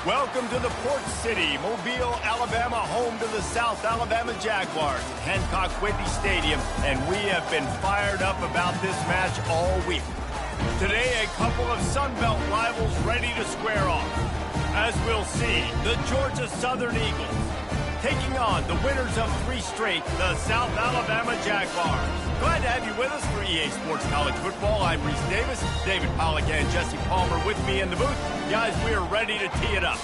Welcome to the Port City, Mobile, Alabama, home to the South Alabama Jaguars at Hancock Whitney Stadium, and we have been fired up about this match all week. Today, a couple of Sun Belt rivals ready to square off. As we'll see, the Georgia Southern Eagles taking on the winners of 3 straight, the South Alabama Jaguars. Glad to have you with us for EA Sports College Football. I'm Reese Davis, David Pollack and Jesse Palmer with me in the booth. Guys, we are ready to tee it up.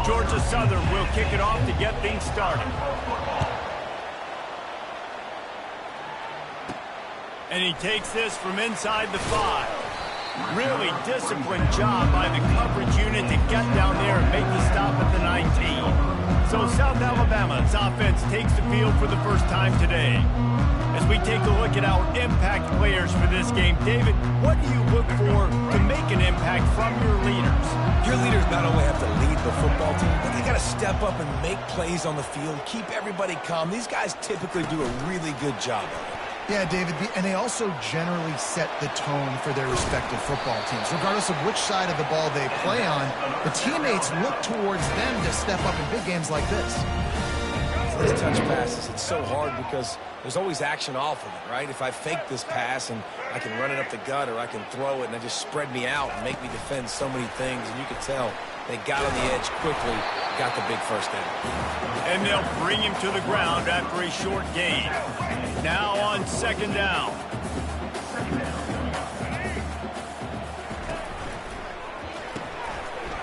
Georgia Southern will kick it off to get things started. And he takes this from inside the 5. Really disciplined job by the coverage unit to get down there and make the stop at the 19. So South Alabama's offense takes the field for the first time today. As we take a look at our impact players for this game, David, what do you look for to make an impact from your leaders? Your leaders not only have to lead the football team, but they got to step up and make plays on the field, keep everybody calm. These guys typically do a really good job of it. Yeah, David, and they also generally set the tone for their respective football teams. Regardless of which side of the ball they play on, the teammates look towards them to step up in big games like this. These touch passes, it's so hard because there's always action off of it, right? If I fake this pass and I can run it up the gut or I can throw it and they just spread me out and make me defend so many things, and you can tell they got on the edge quickly, got the big first down. And they'll bring him to the ground after a short gain. Now on 2nd down.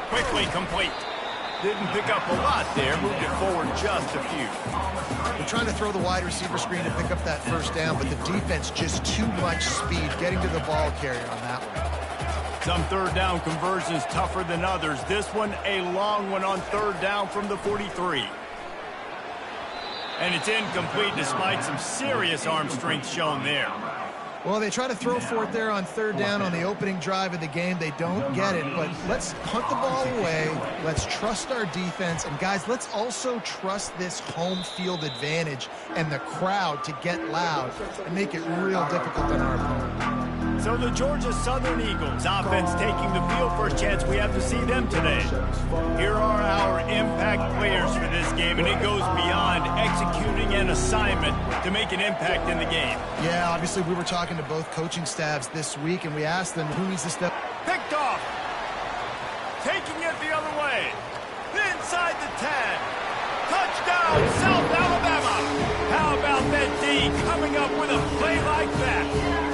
Quickly complete. Didn't pick up a lot there, moved it forward just a few. They're trying to throw the wide receiver screen to pick up that first down, but the defense just too much speed getting to the ball carrier on that one. Some 3rd down conversions tougher than others. This one a long one on 3rd down from the 43. And it's incomplete despite some serious arm strength shown there. Well, they try to throw for it there on 3rd down on the opening drive of the game. They don't get it, but let's punt the ball away. Let's trust our defense. And, guys, let's also trust this home field advantage and the crowd to get loud and make it real difficult on our opponent. So the Georgia Southern Eagles offense taking the field. First chance we have to see them today. Here are our impact players for this game, and it goes beyond executing an assignment to make an impact in the game. Yeah, obviously we were talking to both coaching staffs this week, and we asked them who needs to step. Picked off. Taking it the other way. Inside the 10. Touchdown, South Alabama. How about that D coming up with a play like that?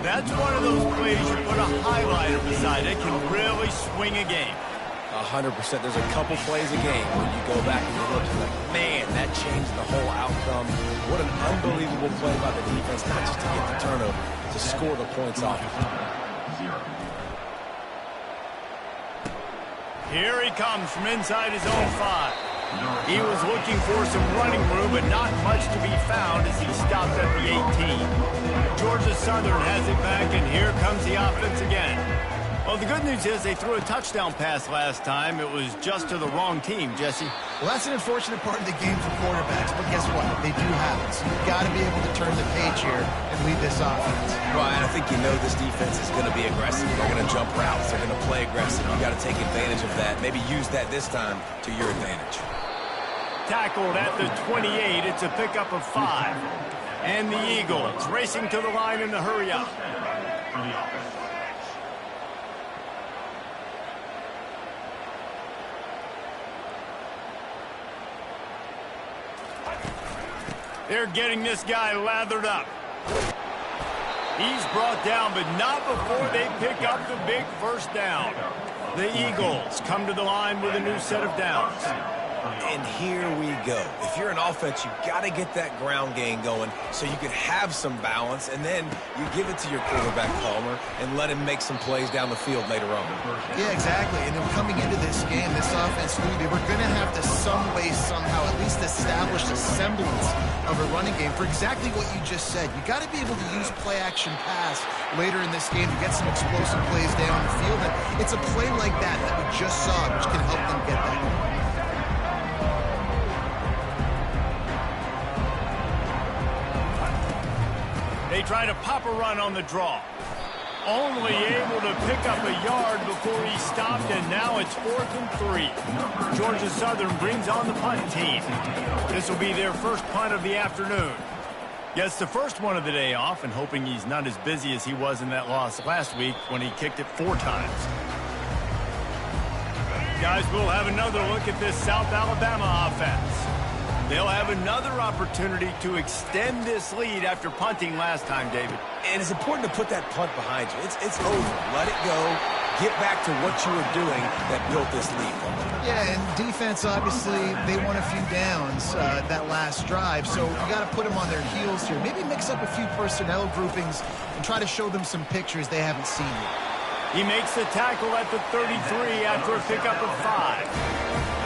That's one of those plays you put a highlighter beside it, can really swing a game. 100%. There's a couple plays a game where you go back and you look and you're like, man, that changed the whole outcome. What an unbelievable play by the defense, not just to get the turnover, to score the points off. Here he comes from inside his own 5. He was looking for some running room, but not much to be found as he stopped at the 18. Georgia Southern has it back, and here comes the offense again. Well, the good news is they threw a touchdown pass last time. It was just to the wrong team, Jesse. Well, that's an unfortunate part of the game for quarterbacks, but guess what? They do have it. So you've got to be able to turn the page here and lead this offense. Ryan, I think you know this defense is going to be aggressive. They're going to jump routes. They're going to play aggressive. You got to take advantage of that. Maybe use that this time to your advantage. Tackled at the 28. It's a pickup of 5. And the Eagles racing to the line in the hurry up. They're getting this guy lathered up. He's brought down, but not before they pick up the big first down. The Eagles come to the line with a new set of downs. And here we go. If you're an offense, you've got to get that ground game going so you can have some balance, and then you give it to your quarterback, Palmer, and let him make some plays down the field later on. Yeah, exactly. And then coming into this game, this offense knew they were going to have to some way, somehow, at least establish a semblance of a running game for exactly what you just said. You got to be able to use play-action pass later in this game to get some explosive plays down the field. And it's a play like that that we just saw, which can help them get that. They try to pop a run on the draw. Only able to pick up a yard before he stopped, and now it's 4th and 3. Georgia Southern brings on the punt team. This will be their first punt of the afternoon. Gets the first one of the day off, and hoping he's not as busy as he was in that loss last week when he kicked it 4 times. Guys, we'll have another look at this South Alabama offense. They'll have another opportunity to extend this lead after punting last time, David. And it's important to put that punt behind you. It's over. Let it go. Get back to what you were doing that built this lead. Yeah, and defense, obviously, they won a few downs that last drive, so you got to put them on their heels here. Maybe mix up a few personnel groupings and try to show them some pictures they haven't seen yet. He makes the tackle at the 33 after a pickup of 5.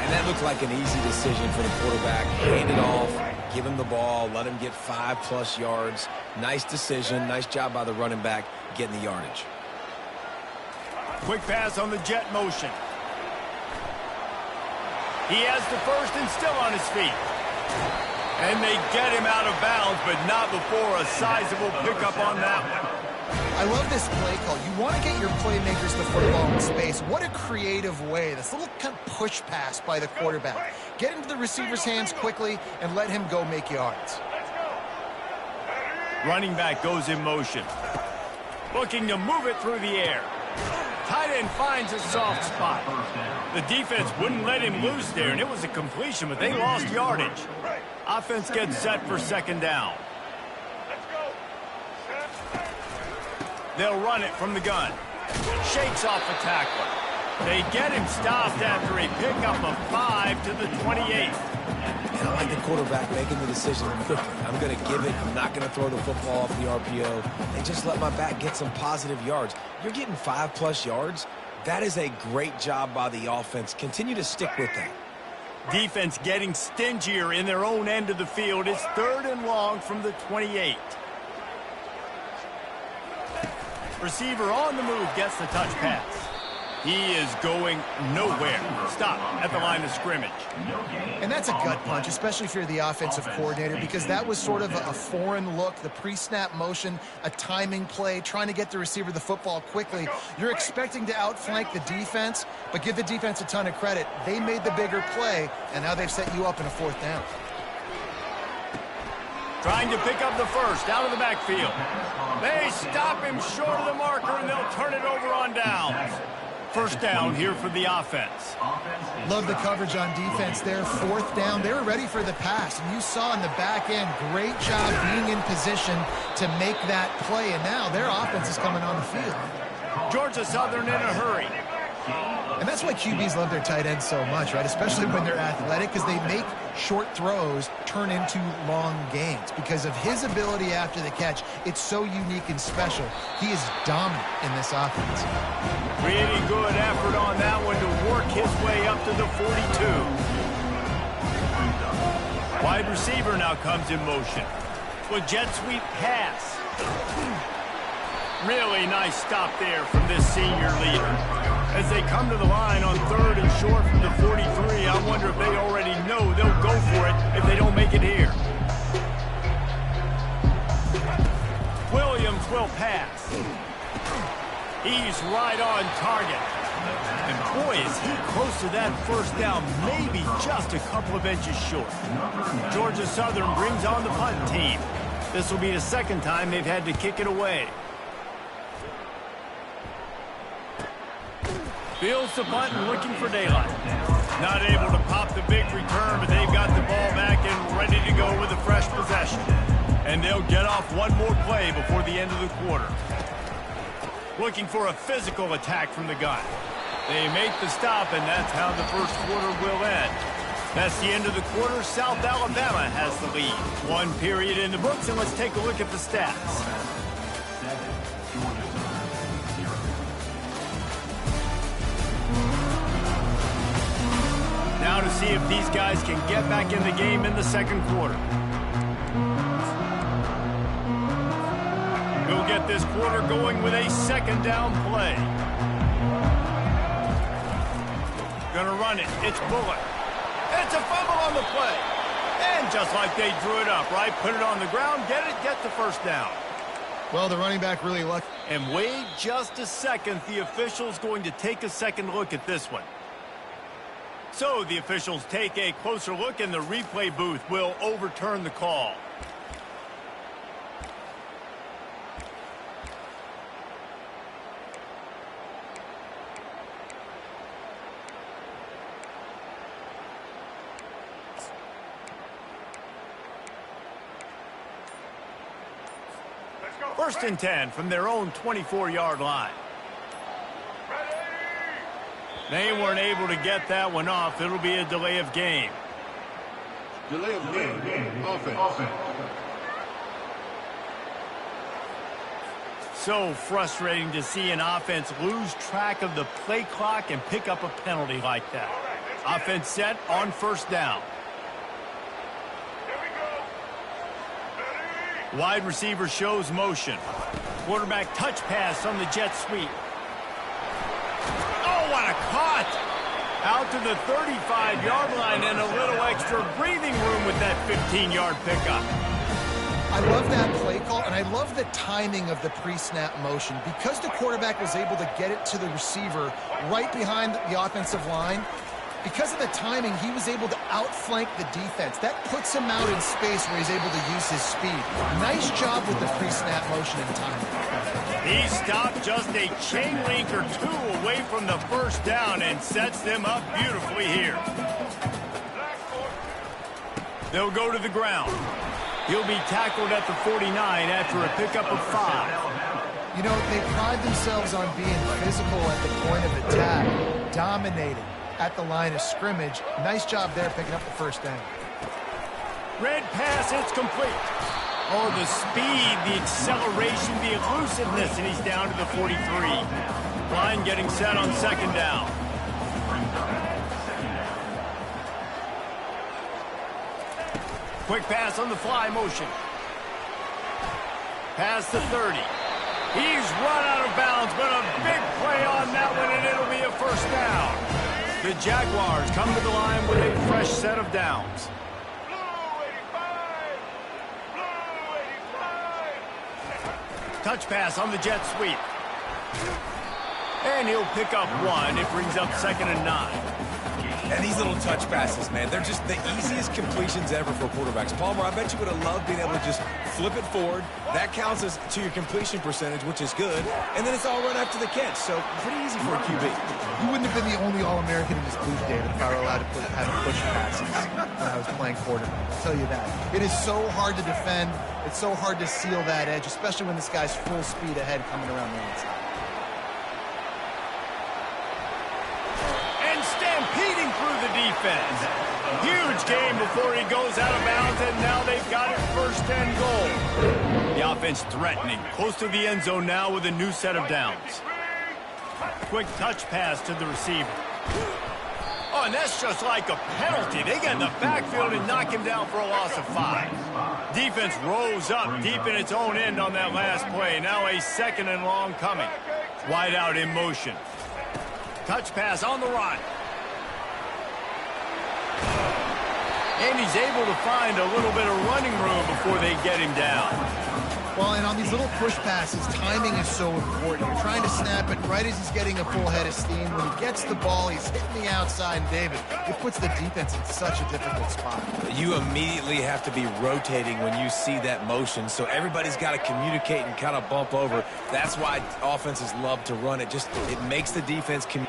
And that looked like an easy decision for the quarterback. Hand it off, give him the ball, let him get 5+ yards. Nice decision. Nice job by the running back getting the yardage. Quick pass on the jet motion. He has the first and still on his feet. And they get him out of bounds, but not before a sizable pickup on that one. I love this play call. You want to get your playmakers the football in space. What a creative way. This little kind of push pass by the quarterback. Get into the receiver's hands quickly and let him go make yards. Running back goes in motion. Looking to move it through the air. Tight end finds a soft spot. The defense wouldn't let him loose there, and it was a completion, but they lost yardage. Offense gets set for 2nd down. They'll run it from the gun. Shakes off the tackler. They get him stopped after a pickup of 5 to the 28. And I like the quarterback making the decision quickly. I'm going to give it. I'm not going to throw the football off the RPO. And just let my back get some positive yards. You're getting 5+ yards. That is a great job by the offense. Continue to stick with that. Defense getting stingier in their own end of the field. It's 3rd and long from the 28. Receiver on the move gets the touch pass. He is going nowhere. Stop at the line of scrimmage. And that's a gut punch, especially if you're the offensive coordinator, because that was sort of a foreign look, the pre-snap motion, a timing play, trying to get the receiver the football quickly. You're expecting to outflank the defense, but give the defense a ton of credit. They made the bigger play, and now they've set you up in a 4th down. Trying to pick up the first out of the backfield. They stop him short of the marker, and they'll turn it over on downs. 1st down here for the offense. Love the coverage on defense there. 4th down. They were ready for the pass. And you saw in the back end, great job being in position to make that play. And now their offense is coming on the field. Georgia Southern in a hurry. And that's why QBs love their tight ends so much, right? Especially when they're athletic, because they make short throws turn into long gains. Because of his ability after the catch, it's so unique and special. He is dominant in this offense. Really good effort on that one to work his way up to the 42. Wide receiver now comes in motion. With jet sweep pass. Really nice stop there from this senior leader. As they come to the line on 3rd and short from the 43, I wonder if they already know they'll go for it if they don't make it here. Williams will pass. He's right on target. And boy, is he close to that 1st down, maybe just a couple of inches short. Georgia Southern brings on the punt team. This will be the 2nd time they've had to kick it away. Fields the punt and looking for daylight. Not able to pop the big return, but they've got the ball back and ready to go with a fresh possession. And they'll get off one more play before the end of the quarter. Looking for a physical attack from the gun. They make the stop, and that's how the 1st quarter will end. That's the end of the quarter. South Alabama has the lead. 1 period in the books, and let's take a look at the stats. Now to see if these guys can get back in the game in the 2nd quarter. We'll get this quarter going with a 2nd down play. Gonna run it. It's Bullock. It's a fumble on the play. And just like they drew it up, right? Put it on the ground, get the 1st down. Well, the running back really lucky. And wait just a second. The official's going to take a second look at this one. So the officials take a closer look, and the replay booth will overturn the call. First and 10 from their own 24-yard line. They weren't able to get that one off. It'll be a delay of game. Delay of game. Offense. So frustrating to see an offense lose track of the play clock and pick up a penalty like that. Offense set on first down. Wide receiver shows motion. Quarterback touch pass on the jet sweep. Oh, what a cut! Out to the 35-yard line and a little extra breathing room with that 15-yard pickup. I love that play call, and I love the timing of the pre-snap motion. Because the quarterback was able to get it to the receiver right behind the offensive line, because of the timing, he was able to outflank the defense. That puts him out in space where he's able to use his speed. Nice job with the pre-snap motion and timing. He stopped just a chain link or two away from the first down and sets them up beautifully here. They'll go to the ground. He'll be tackled at the 49 after a pickup of 5. You know, they pride themselves on being physical at the point of attack, dominating at the line of scrimmage. Nice job there picking up the first down. Red pass, it's complete. Oh, the speed, the acceleration, the elusiveness, and he's down to the 43. Line getting set on second down. Quick pass on the fly motion. Past the 30. He's run out of bounds, but a big play on that one, and it'll be a first down. The Jaguars come to the line with a fresh set of downs. Touch pass on the jet sweep. And he'll pick up 1. It brings up 2nd and 9. And these little touch passes, man, they're just the easiest completions ever for quarterbacks. Palmer, I bet you would have loved being able to just flip it forward. That counts as to your completion percentage, which is good. And then it's all run after the catch, so pretty easy for a QB. You wouldn't have been the only All-American in this booth, David, if I were allowed to have push passes when I was playing quarterback. I'll tell you that. It is so hard to defend. It's so hard to seal that edge, especially when this guy's full speed ahead coming around the inside. Stampeding through the defense. Huge game before he goes out of bounds, and now they've got it first and goal. The offense threatening, close to the end zone now with a new set of downs. Quick touch pass to the receiver. Oh, and that's just like a penalty. They get in the backfield and knock him down for a loss of 5. Defense rose up deep in its own end on that last play. Now a 2nd and long coming. Wide out in motion. Touch pass on the run. And he's able to find a little bit of running room before they get him down. Well, and on these little push passes, timing is so important. You're trying to snap it right as he's getting a full head of steam. When he gets the ball, he's hitting the outside, David. It puts the defense in such a difficult spot. You immediately have to be rotating when you see that motion, so everybody's got to communicate and kind of bump over. That's why offenses love to run it. It makes the defense and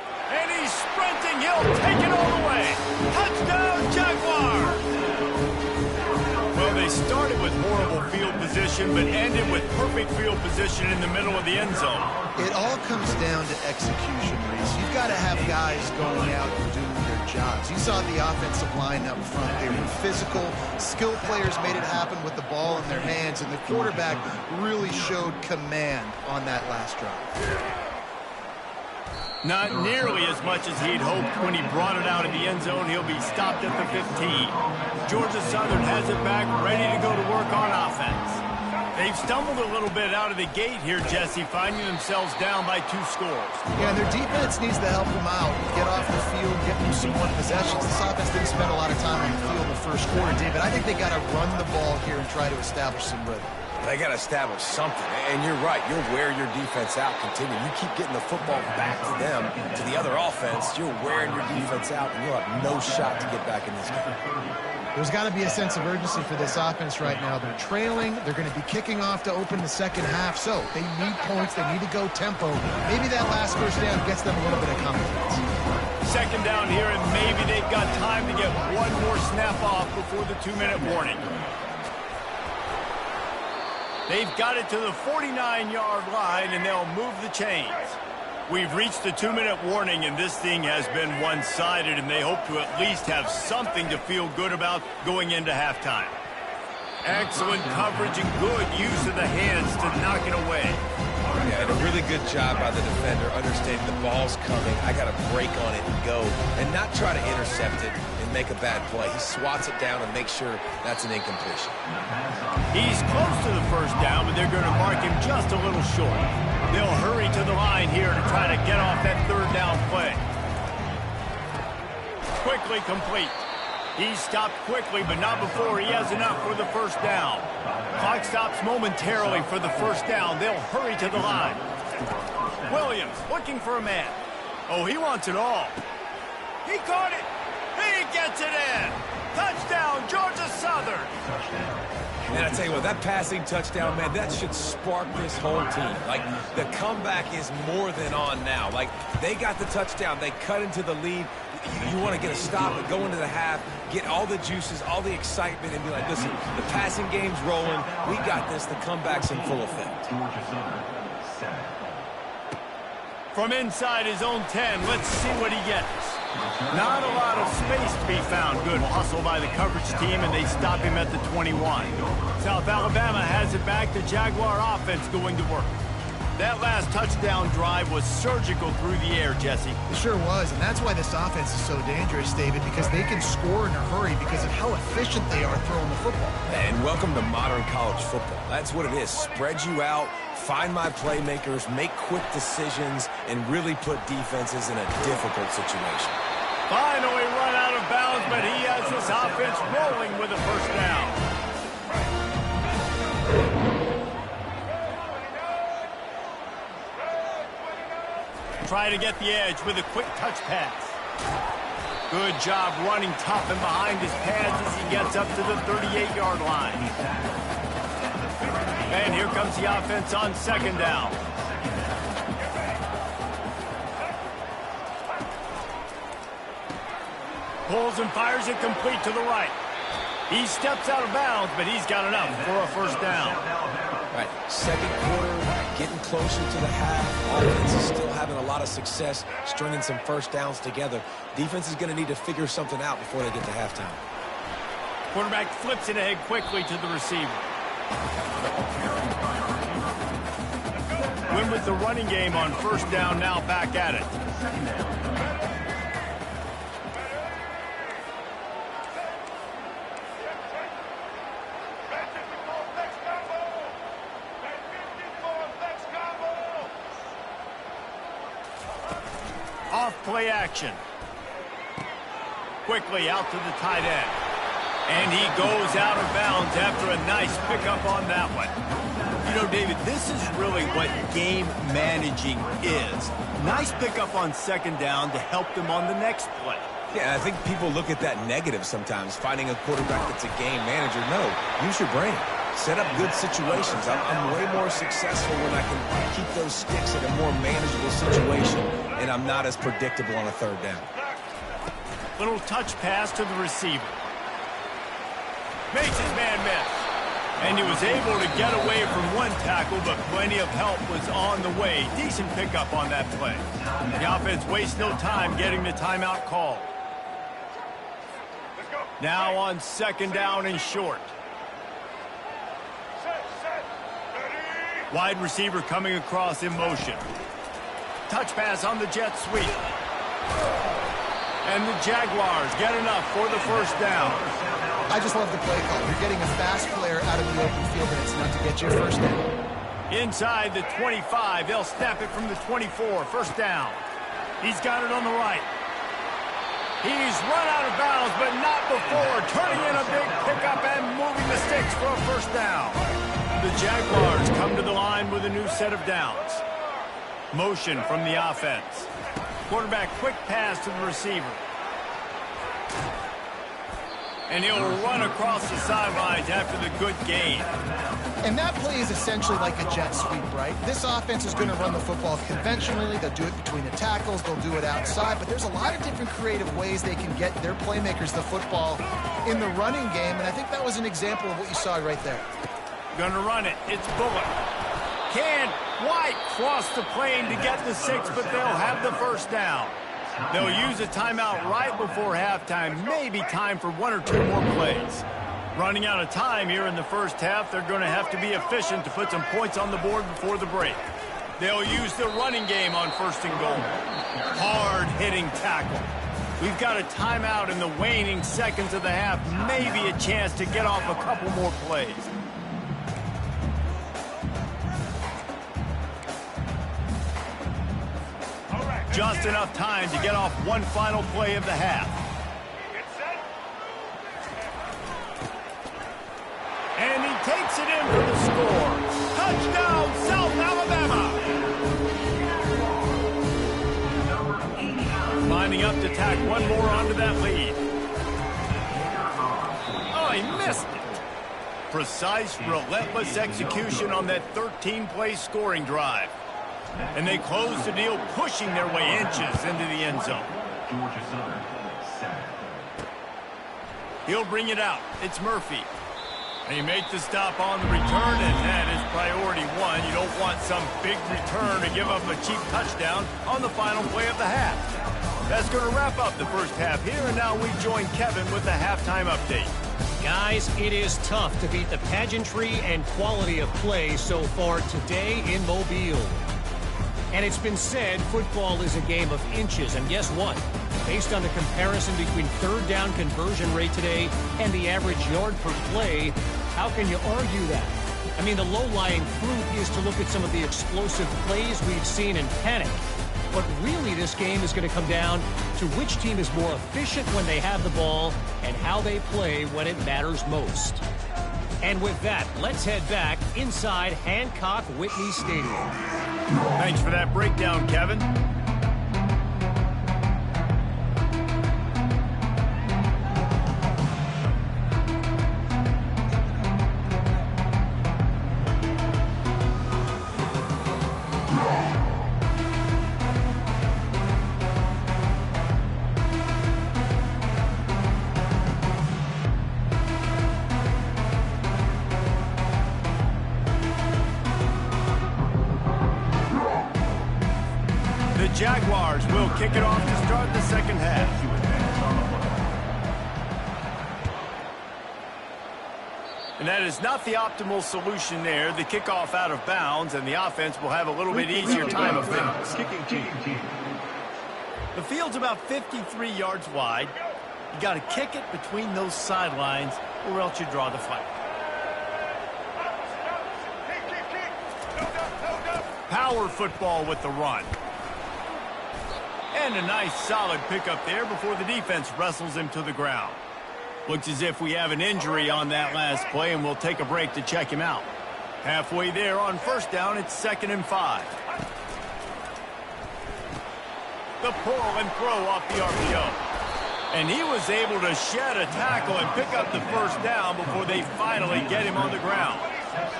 he's sprinting. He'll take it all the way. Touchdown, Jaguars! Well, they started with horrible field position, but ended with perfect field position in the middle of the end zone. It all comes down to execution, Reese. You've got to have guys going out and doing their jobs. You saw the offensive line up front. They were physical. Skilled players made it happen with the ball in their hands, and the quarterback really showed command on that last drive. Not nearly as much as he'd hoped when he brought it out of the end zone. He'll be stopped at the 15. Georgia Southern has it back, ready to go to work on offense. They've stumbled a little bit out of the gate here, Jesse, finding themselves down by 2 scores. Yeah, and their defense needs to help them out, get off the field, get them some more possessions. This offense didn't spend a lot of time on the field in the first quarter, David. I think they got to run the ball here and try to establish some rhythm. They got to establish something. And you're right. You'll wear your defense out. Continue. You keep getting the football back to them, to the other offense. You're wearing your defense out, and you'll have no shot to get back in this game. There's got to be a sense of urgency for this offense right now. They're trailing. They're going to be kicking off to open the second half. So they need points. They need to go tempo. Maybe that last first down gets them a little bit of confidence. Second down here, and maybe they've got time to get one more snap off before the 2-minute warning. They've got it to the 49-yard line, and they'll move the chains. We've reached the 2-minute warning, and this thing has been one-sided, and they hope to at least have something to feel good about going into halftime. Excellent coverage and good use of the hands to knock it away. Yeah, and a really good job by the defender understanding the ball's coming. I got to break on it and go, and not try to intercept it and make a bad play. He swats it down and makes sure that's an incompletion. He's close to the first down, but they're going to mark him just a little short. They'll hurry to the line here to try to get off that third down play. Quickly complete. He stopped quickly, but not before he has enough for the first down. Clock stops momentarily for the first down. They'll hurry to the line. Williams looking for a man. Oh, he wants it all. He caught it. He gets it in. Touchdown, Georgia Southern. And I tell you what, that passing touchdown, man, that should spark this whole team. Like, the comeback is more than on now. Like, they got the touchdown. They cut into the lead. You want to get a stop and go into the half, get all the juices, all the excitement, and be like, listen, the passing game's rolling. We got this. The comeback's in full effect. From inside his own 10, let's see what he gets. Not a lot of space to be found. Good hustle by the coverage team, and they stop him at the 21. South Alabama has it back. The Jaguar offense going to work. That last touchdown drive was surgical through the air, Jesse. It sure was, and that's why this offense is so dangerous, David, because they can score in a hurry because of how efficient they are throwing the football. And welcome to modern college football. That's what it is. Spread you out, find my playmakers, make quick decisions, and really put defenses in a difficult situation. Finally run out of bounds, but he has this offense rolling with a first down. Try to get the edge with a quick touch pass. Good job running tough and behind his pads as he gets up to the 38-yard line. And here comes the offense on second down. Pulls and fires it complete to the right. He steps out of bounds, but he's got enough for a first down. Right, second quarter, getting closer to the half. Offense is still having a lot of success stringing some first downs together. Defense is going to need to figure something out before they get to halftime. Quarterback flips it ahead quickly to the receiver. Win with the running game on first down, now back at it. Off-play action. Quickly out to the tight end. And he goes out of bounds after a nice pickup on that one. You know, David, this is really what game managing is. Nice pickup on second down to help them on the next play. Yeah, I think people look at that negative sometimes, finding a quarterback that's a game manager. No, use your brain. Set up good situations. I'm way more successful when I can keep those sticks in a more manageable situation, and I'm not as predictable on a third down. Little touch pass to the receiver. Makes his man miss. And he was able to get away from one tackle, but plenty of help was on the way. Decent pickup on that play. The offense wastes no time getting the timeout called. Now on second down and short. Wide receiver coming across in motion. Touch pass on the jet sweep. And the Jaguars get enough for the first down. I just love the play call. You're getting a fast player out of the open field, and it's enough to get you a first down. Inside the 25, they'll snap it from the 24. First down. He's got it on the right. He's run out of bounds, but not before turning in a big pickup and moving the sticks for a first down. The Jaguars come to the line with a new set of downs. Motion from the offense. Quarterback quick pass to the receiver. And he'll run across the sidelines after the good gain. And that play is essentially like a jet sweep, right? This offense is going to run the football conventionally. They'll do it between the tackles. They'll do it outside. But there's a lot of different creative ways they can get their playmakers the football in the running game. And I think that was an example of what you saw right there. Gonna run it. It's Bullock. Can White cross the plane to get the 6, but they'll have the first down. They'll use a timeout right before halftime. Maybe time for 1 or 2 more plays. Running out of time here in the first half, they're going to have to be efficient to put some points on the board before the break. They'll use the running game on 1st and goal. Hard-hitting tackle. We've got a timeout in the waning seconds of the half. Maybe a chance to get off a couple more plays. Just enough time to get off one final play of the half. And he takes it in for the score. Touchdown, South Alabama! Lining up to tack one more onto that lead. Oh, he missed it. Precise, relentless execution on that 13-play scoring drive. And they close the deal, pushing their way inches into the end zone. He'll bring it out. It's Murphy. They make the stop on the return, and that is priority 1. You don't want some big return to give up a cheap touchdown on the final play of the half. That's going to wrap up the first half here, and now we join Kevin with the halftime update. Guys, it is tough to beat the pageantry and quality of play so far today in Mobile. And it's been said football is a game of inches, and guess what? Based on the comparison between third down conversion rate today and the average yard per play, how can you argue that? I mean, the low-lying fruit is to look at some of the explosive plays we've seen in panic. But really, this game is going to come down to which team is more efficient when they have the ball and how they play when it matters most. And with that, let's head back inside Hancock-Whitney Stadium. Thanks for that breakdown, Kevin. The Jaguars will kick it off to start the second half. And that is not the optimal solution there. The kickoff out of bounds, and the offense will have a little bit easier time of things. The field's about 53 yards wide. You got to kick it between those sidelines, or else you draw the flag. Power football with the run. And a nice solid pickup there before the defense wrestles him to the ground. Looks as if we have an injury on that last play, and we'll take a break to check him out. Halfway there on first down, it's 2nd and 5. The pull and throw off the RPO. And he was able to shed a tackle and pick up the first down before they finally get him on the ground.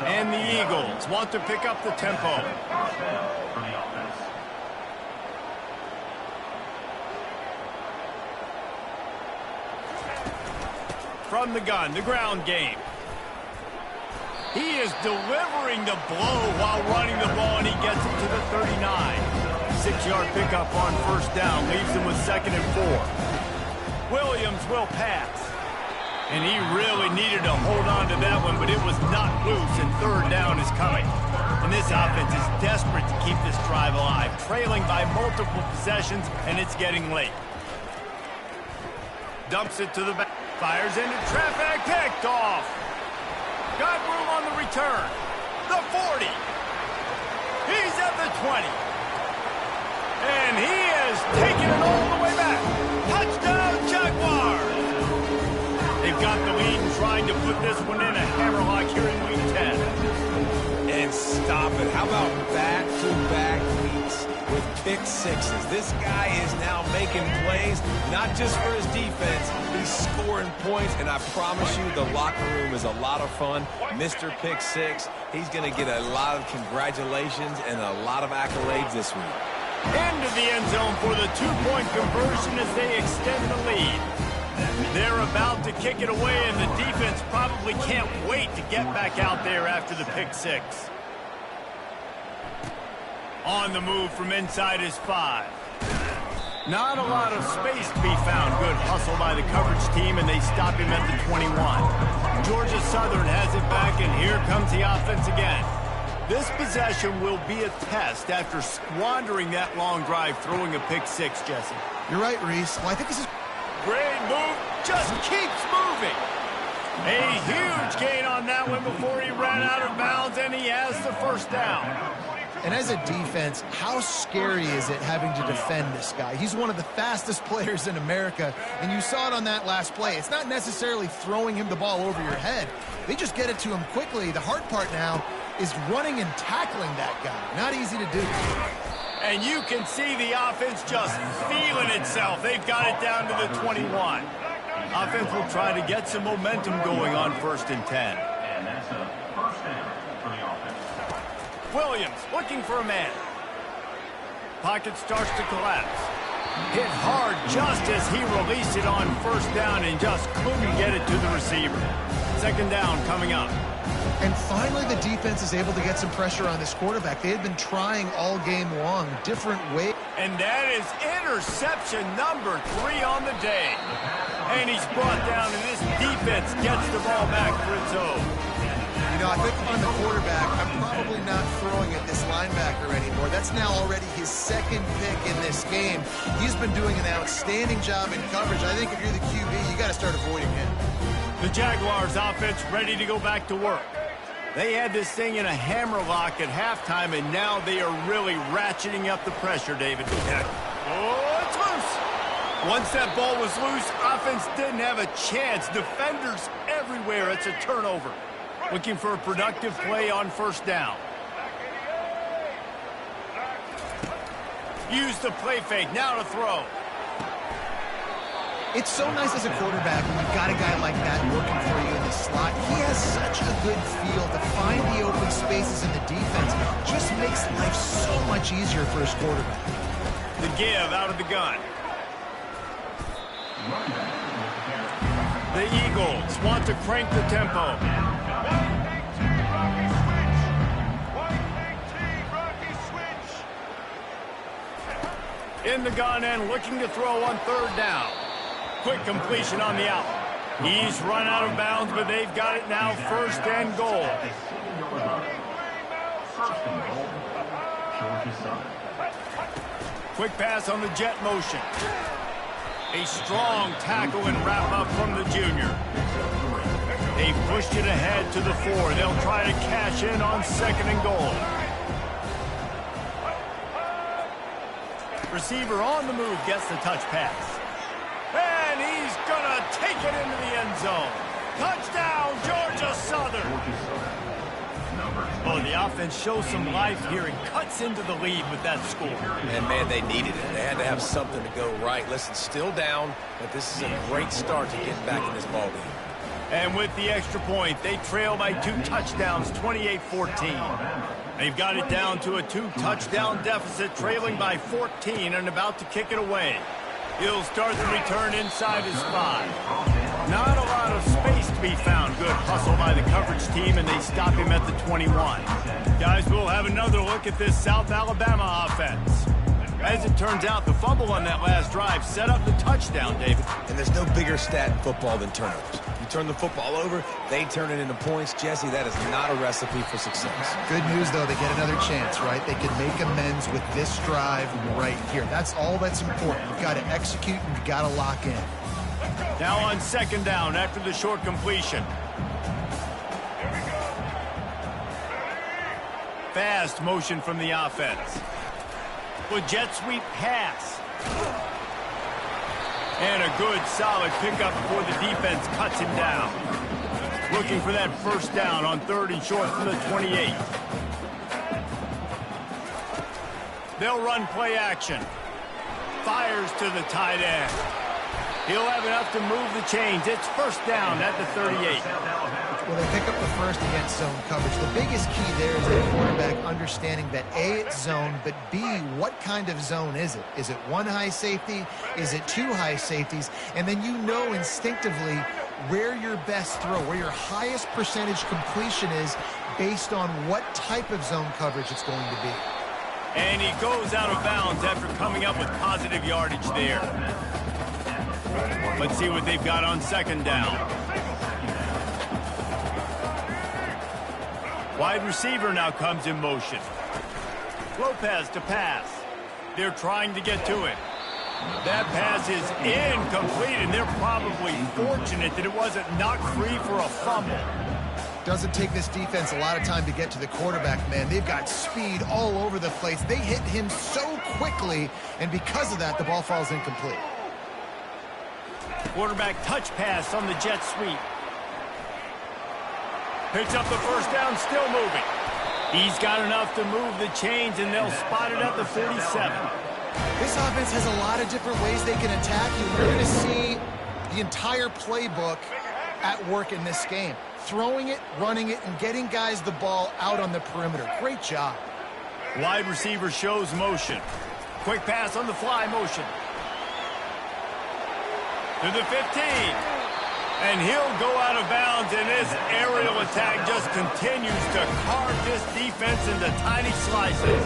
And the Eagles want to pick up the tempo. From the gun, the ground game. He is delivering the blow while running the ball, and he gets it to the 39. 6-yard pickup on first down leaves him with 2nd and 4. Williams will pass. And he really needed to hold on to that one, but it was not loose, and 3rd down is coming. And this offense is desperate to keep this drive alive, trailing by multiple possessions, and it's getting late. Dumps it to the back. Fires into traffic, picked off. Got room on the return. The 40. He's at the 20. And he is taking it all the way back. Touchdown, Jaguars. They've got the lead and trying to put this one in a hammerlock here in week 10. And stop it. How about back-to-back weeks with pick sixes? This guy is now making plays, not just for his defense. He's scoring points, and I promise you the locker room is a lot of fun. Mr. Pick Six, he's going to get a lot of congratulations and a lot of accolades this week. Into the end zone for the two-point conversion as they extend the lead. They're about to kick it away, and the defense probably can't wait to get back out there after the pick six. On the move from inside his 5. Not a lot of space to be found. Good hustle by the coverage team, and they stop him at the 21. Georgia Southern has it back, and here comes the offense again. This possession will be a test after squandering that long drive, throwing a pick six, Jesse. You're right, Reese. Well, I think this is... Great move, just keeps moving. A huge gain on that one before he ran out of bounds, and he has the first down. And as a defense, how scary is it having to defend this guy? He's one of the fastest players in America, and you saw it on that last play. It's not necessarily throwing him the ball over your head. They just get it to him quickly. The hard part now is running and tackling that guy. Not easy to do. And you can see the offense just feeling itself. They've got it down to the 21. Offense will try to get some momentum going on 1st and 10. And that's a first down for the offense. Williams looking for a man. Pocket starts to collapse. Hit hard just as he released it on 1st down and just couldn't get it to the receiver. 2nd down coming up. And finally, the defense is able to get some pressure on this quarterback. They had been trying all game long, different ways. And that is interception number 3 on the day. And he's brought down, and this defense gets the ball back for its own. You know, I think on the quarterback, I'm probably not throwing at this linebacker anymore. That's now already his 2nd pick in this game. He's been doing an outstanding job in coverage. I think if you're the QB, you got to start avoiding him. The Jaguars offense ready to go back to work. They had this thing in a hammerlock at halftime, and now they are really ratcheting up the pressure, David. Oh, it's loose. Once that ball was loose, offense didn't have a chance. Defenders everywhere. It's a turnover. Looking for a productive play on 1st down. Use the play fake. Now to throw. It's so nice as a quarterback when you've got a guy like that working for you in the slot. He has such a good feel to find the open spaces in the defense. Just makes life so much easier for his quarterback. The give out of the gun. The Eagles want to crank the tempo. In the gun and looking to throw on 3rd down. Quick completion on the out. He's run out of bounds, but they've got it now 1st and goal. Quick pass on the jet motion. A strong tackle and wrap up from the junior. They pushed it ahead to the 4. They'll try to cash in on 2nd and goal. Receiver on the move gets the touch pass. And he's going to take it into the end zone. Touchdown, Georgia Southern. Oh, the offense shows some life here and cuts into the lead with that score. And, man, they needed it. They had to have something to go right. Listen, still down, but this is a great start to getting back in this ballgame. And with the extra point, they trail by 2 touchdowns, 28-14. They've got it down to a 2-touchdown deficit, trailing by 14 and about to kick it away. He'll start the return inside his 5. Not a lot of space to be found. Good hustle by the coverage team, and they stop him at the 21. Guys, we'll have another look at this South Alabama offense. As it turns out, the fumble on that last drive set up the touchdown, David. And there's no bigger stat in football than turnovers. You turn the football over, they turn it into points. Jesse, that is not a recipe for success. Good news, though, they get another chance, right? They can make amends with this drive right here. That's all that's important. You've got to execute and you've got to lock in. Now on 2nd down after the short completion. Fast motion from the offense. With jet sweep pass. And a good solid pickup before the defense cuts him down. Looking for that 1st down on 3rd and short from the 28. They'll run play action. Fires to the tight end. He'll have enough to move the chains. It's first down at the 38. Well, they pick up the first against zone coverage. The biggest key there is the quarterback understanding that A, it's zone, but B, what kind of zone is it? Is it one high safety? Is it two high safeties? And then you know instinctively where your best throw, where your highest percentage completion is based on what type of zone coverage it's going to be. And he goes out of bounds after coming up with positive yardage there. Let's see what they've got on second down. Wide receiver now comes in motion. Lopez to pass. They're trying to get to it. That pass is incomplete, and they're probably fortunate that it wasn't knocked free for a fumble. Doesn't take this defense a lot of time to get to the quarterback, man. They've got speed all over the place. They hit him so quickly, and because of that, the ball falls incomplete. Quarterback touch pass on the jet sweep. Picks up the first down, still moving. He's got enough to move the chains, and they'll spot it at the 47. This offense has a lot of different ways they can attack you. We're going to see the entire playbook at work in this game. Throwing it, running it, and getting guys the ball out on the perimeter. Great job. Wide receiver shows motion. Quick pass on the fly motion. To the 15. And he'll go out of bounds, and this aerial attack just continues to carve this defense into tiny slices.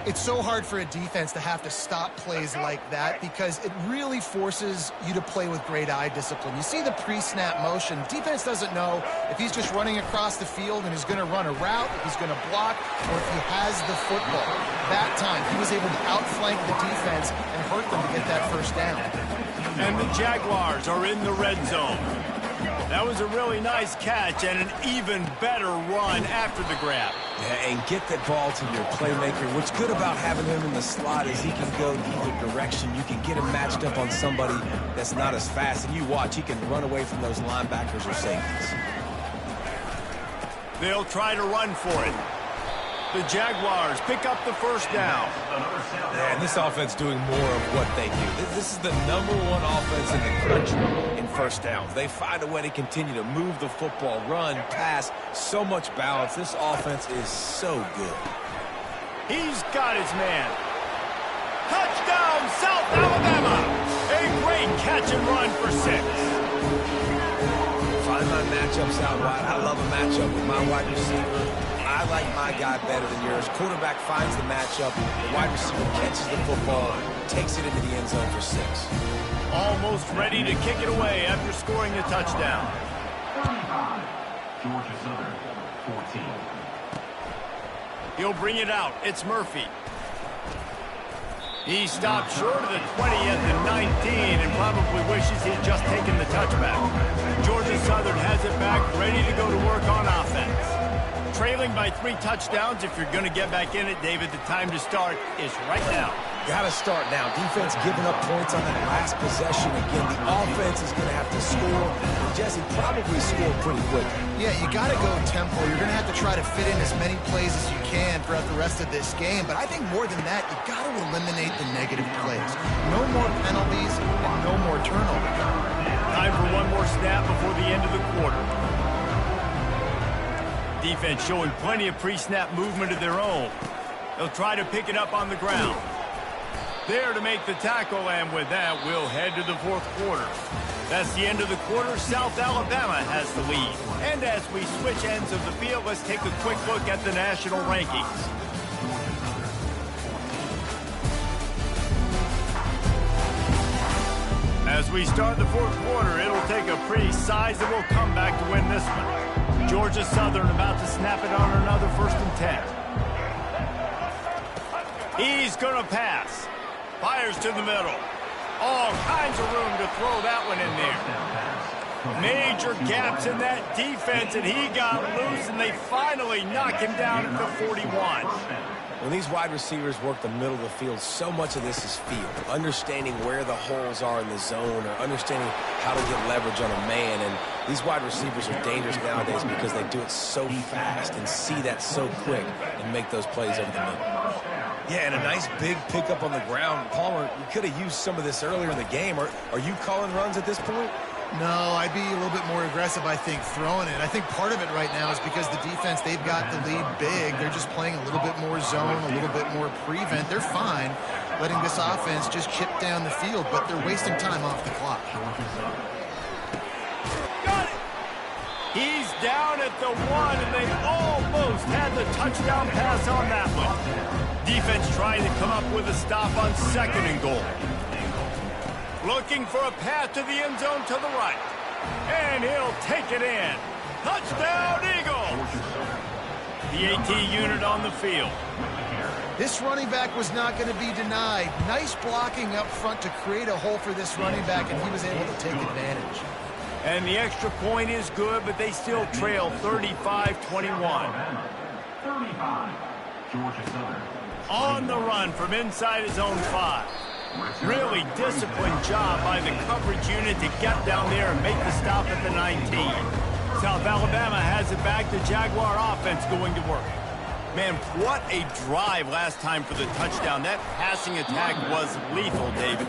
It's so hard for a defense to have to stop plays like that because it really forces you to play with great eye discipline. You see the pre-snap motion. Defense doesn't know if he's just running across the field and is going to run a route, if he's going to block, or if he has the football. That time, he was able to outflank the defense and hurt them to get that first down. And the Jaguars are in the red zone. That was a really nice catch and an even better run after the grab. Yeah, and get that ball to your playmaker. What's good about having him in the slot is he can go either direction. You can get him matched up on somebody that's not as fast. And you watch, he can run away from those linebackers or safeties. They'll try to run for it. The Jaguars pick up the first down. And this offense doing more of what they do. This is the #1 offense in the country in first downs. They find a way to continue to move the football, run, pass, so much balance. This offense is so good. He's got his man. Touchdown, South Alabama! A great catch and run for 6. Find my matchups out wide. I love a matchup with my wide receiver. I like my guy better than yours. Quarterback finds the matchup. The wide receiver catches the football, takes it into the end zone for 6. Almost ready to kick it away after scoring the touchdown. Georgia Southern, 14. He'll bring it out. It's Murphy. He stopped short of the 20 at the 19 and probably wishes he had just taken the touchback. Georgia Southern has it back, ready to go to work on offense. Trailing by 3 touchdowns. If you're going to get back in it, David, the time to start is right now. Got to start now. Defense giving up points on that last possession. Again, the offense is going to have to score. And Jesse, probably score pretty quick. Yeah, you got to go tempo. You're going to have to try to fit in as many plays as you can throughout the rest of this game. But I think more than that, you got to eliminate the negative plays. No more penalties and no more turnovers. Time for one more snap before the end of the quarter. Defense showing plenty of pre-snap movement of their own. They'll try to pick it up on the ground. There to make the tackle, and with that, we'll head to the 4th quarter. That's the end of the quarter. South Alabama has the lead. And as we switch ends of the field, let's take a quick look at the national rankings. As we start the 4th quarter, it'll take a pretty sizable comeback to win this one. Georgia Southern about to snap it on another 1st and 10. He's going to pass. Fires to the middle. All kinds of room to throw that one in there. Major gaps in that defense, and he got loose, and they finally knock him down at the 41. When these wide receivers work the middle of the field, so much of this is feel. Understanding where the holes are in the zone or understanding how to get leverage on a man. And these wide receivers are dangerous nowadays because they do it so fast and see that so quick and make those plays over the middle. Yeah, and a nice big pickup on the ground. Palmer, you could have used some of this earlier in the game. Are you calling runs at this point? No, I'd be a little bit more aggressive, I think, throwing it. I think part of it right now is because the defense, they've got the lead big. They're just playing a little bit more zone, a little bit more prevent. They're fine letting this offense just chip down the field, but they're wasting time off the clock. Got it! He's down at the 1, and they almost had the touchdown pass on that one. Defense trying to come up with a stop on 2nd and goal. Looking for a path to the end zone to the right. And he'll take it in. Touchdown, Eagles! The AT unit on the field. This running back was not going to be denied. Nice blocking up front to create a hole for this running back, and he was able to take advantage. And the extra point is good, but they still trail 35-21. 35, Georgia Southern. On the run from inside his own 5. Really disciplined job by the coverage unit to get down there and make the stop at the 19. South Alabama has it back. The Jaguar offense going to work. Man, what a drive last time for the touchdown. That passing attack was lethal, David.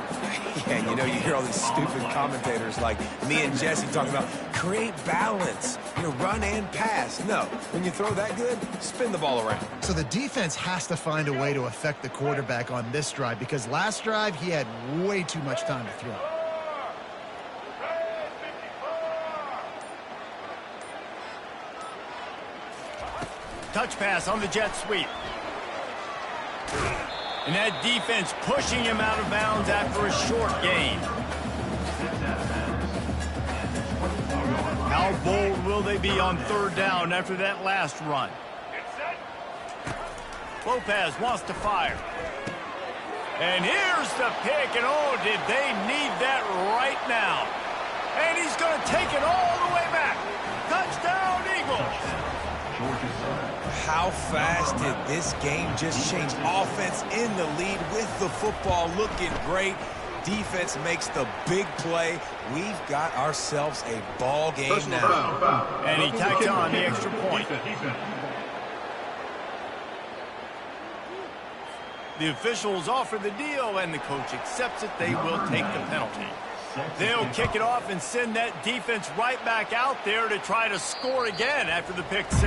Yeah, you know, you hear all these stupid commentators like me and Jesse talking about create balance, run and pass. No, when you throw that good, spin the ball around. So the defense has to find a way to affect the quarterback on this drive because last drive he had way too much time to throw. Touch pass on the jet sweep. And that defense pushing him out of bounds after a short gain. How bold will they be on 3rd down after that last run? Lopez wants to fire. And here's the pick, and oh, did they need that right now. And he's going to take it all the way back. Touchdown, Eagles. How fast did this game just change? Offense in the lead with the football looking great. Defense makes the big play. We've got ourselves a ball game now. And he tacked on the extra point. The officials offer the deal, and the coach accepts it. They will take the penalty. They'll kick it off and send that defense right back out there to try to score again after the pick 6.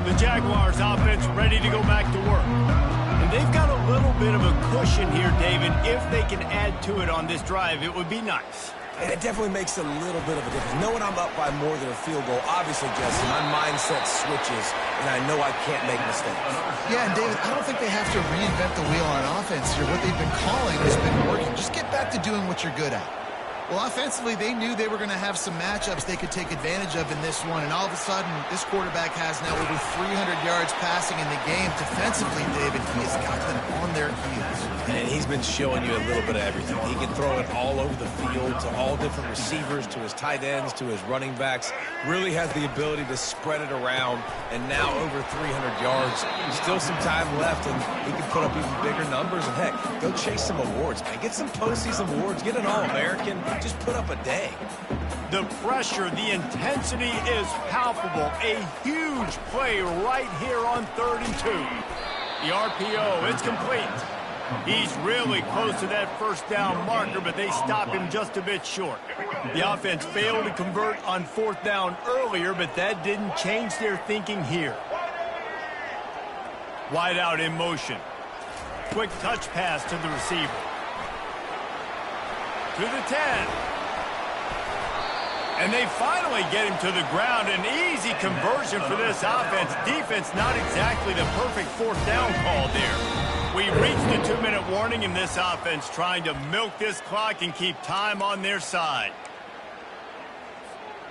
The Jaguars offense ready to go back to work. And they've got a little bit of a cushion here, David. If they can add to it on this drive, it would be nice. And it definitely makes a little bit of a difference. Knowing I'm up by more than a field goal, obviously, Jesse, my mindset switches, and I know I can't make mistakes. Yeah, and David, I don't think they have to reinvent the wheel on offense here. What they've been calling has been working. Just get back to doing what you're good at. Well, offensively, they knew they were going to have some matchups they could take advantage of in this one, and all of a sudden, this quarterback has now over 300 yards passing in the game. Defensively, David, he has got them on their heels. And he's been showing you a little bit of everything. He can throw it all over the field to all different receivers, to his tight ends, to his running backs. Really has the ability to spread it around, and now over 300 yards. Still some time left, and he can put up even bigger numbers. And, heck, go chase some awards, man. Get some postseason awards. Get an All-American. Just put up a day. The pressure, the intensity is palpable. A huge play right here on 3rd and 2. The RPO, it's complete. He's really close to that 1st down marker, but they stop him just a bit short. The offense failed to convert on 4th down earlier, but that didn't change their thinking here. Wide out in motion. Quick touch pass to the receiver. To the 10. And they finally get him to the ground. An easy conversion for this offense. Defense not exactly the perfect 4th down call there. We reached the 2-minute warning in this offense trying to milk this clock and keep time on their side.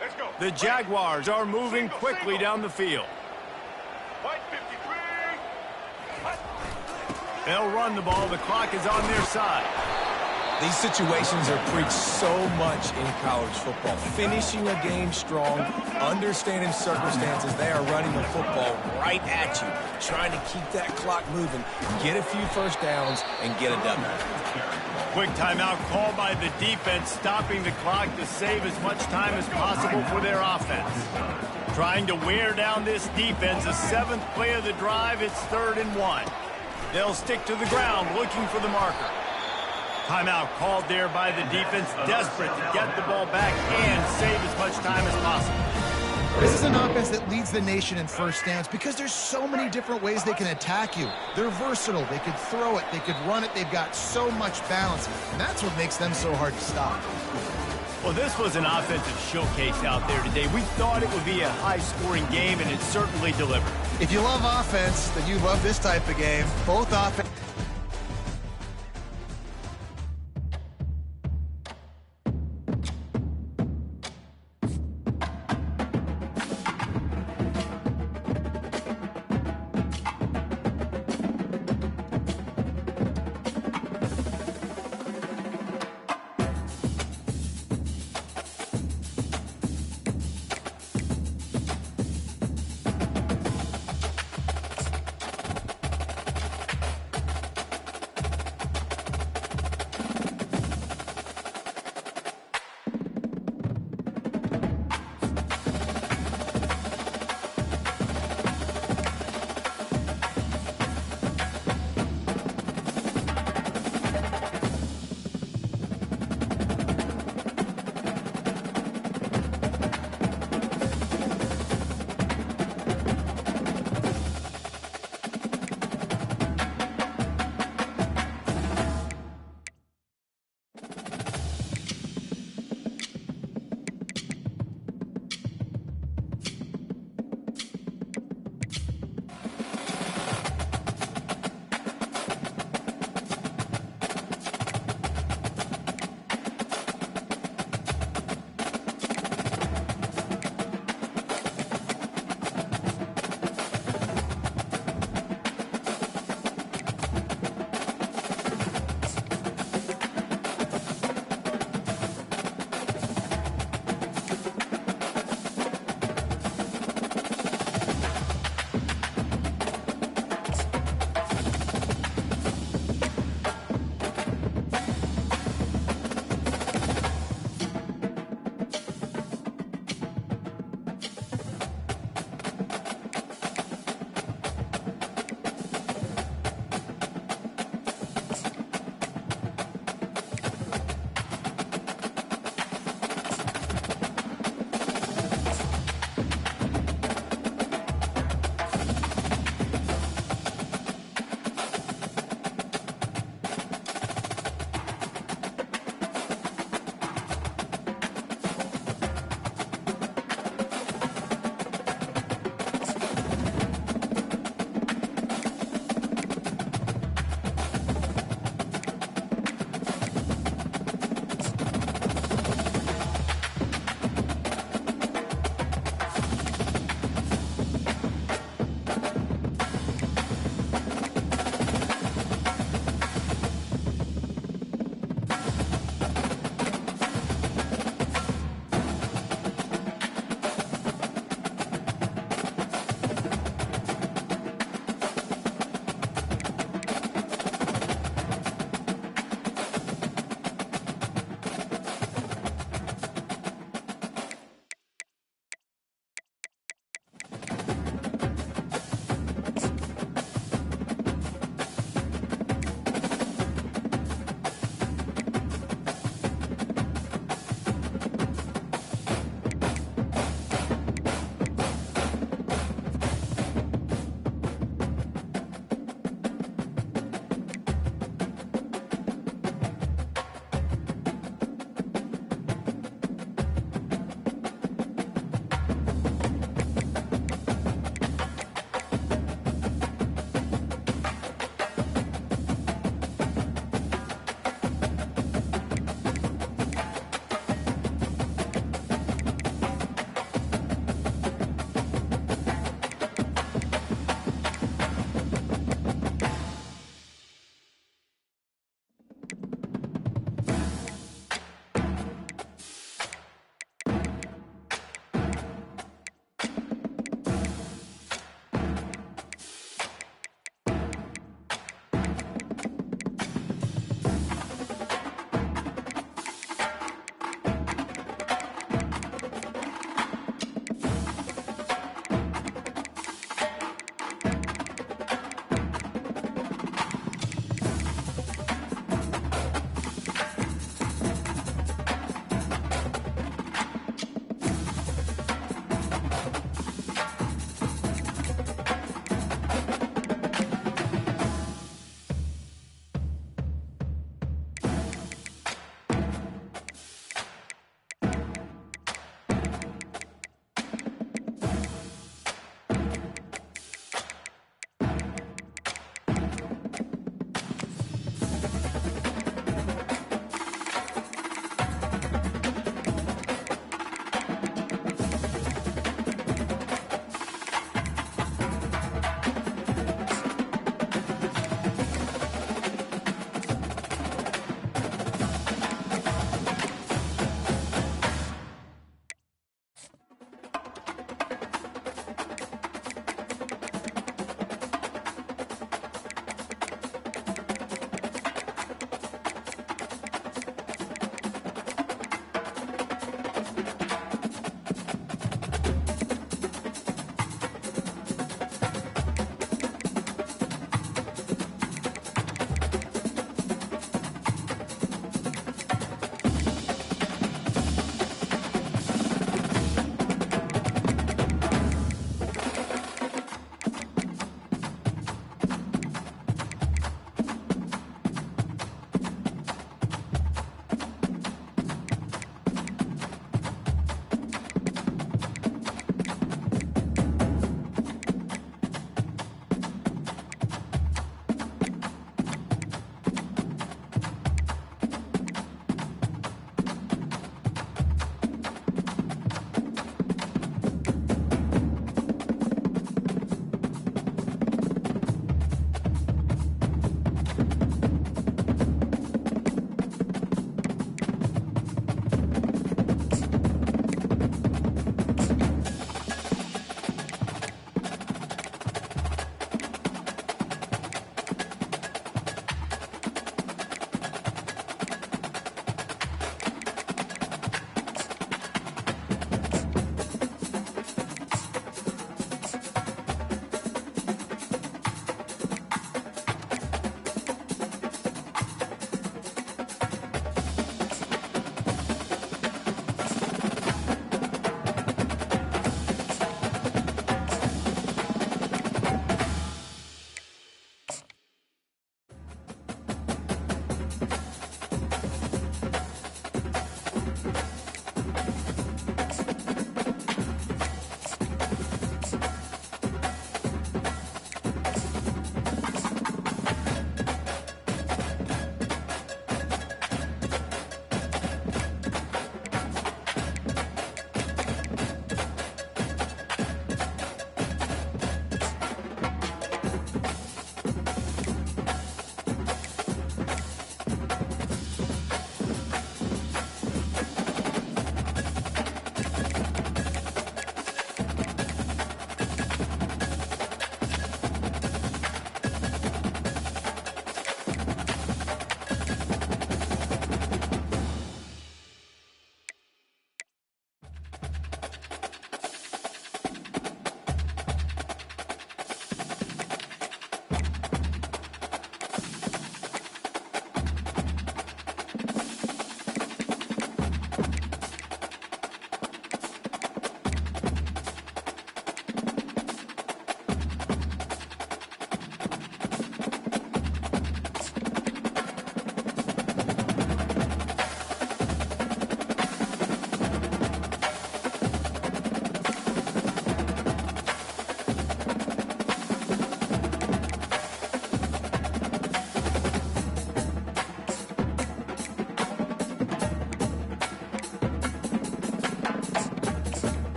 Let's go. The Jaguars are moving quickly down the field. White 53. They'll run the ball. The clock is on their side. These situations are preached so much in college football. Finishing a game strong, understanding circumstances. They are running the football right at you, trying to keep that clock moving, get a few 1st downs, and get a W. Quick timeout called by the defense, stopping the clock to save as much time as possible for their offense. Trying to wear down this defense. The 7th play of the drive. It's 3rd and 1. They'll stick to the ground looking for the marker. Timeout called there by the defense, desperate to get the ball back and save as much time as possible. This is an offense that leads the nation in first downs because there's so many different ways they can attack you. They're versatile. They could throw it. They could run it. They've got so much balance, and that's what makes them so hard to stop. Well, this was an offensive showcase out there today. We thought it would be a high-scoring game, and it certainly delivered. If you love offense, then you love this type of game. Both offense.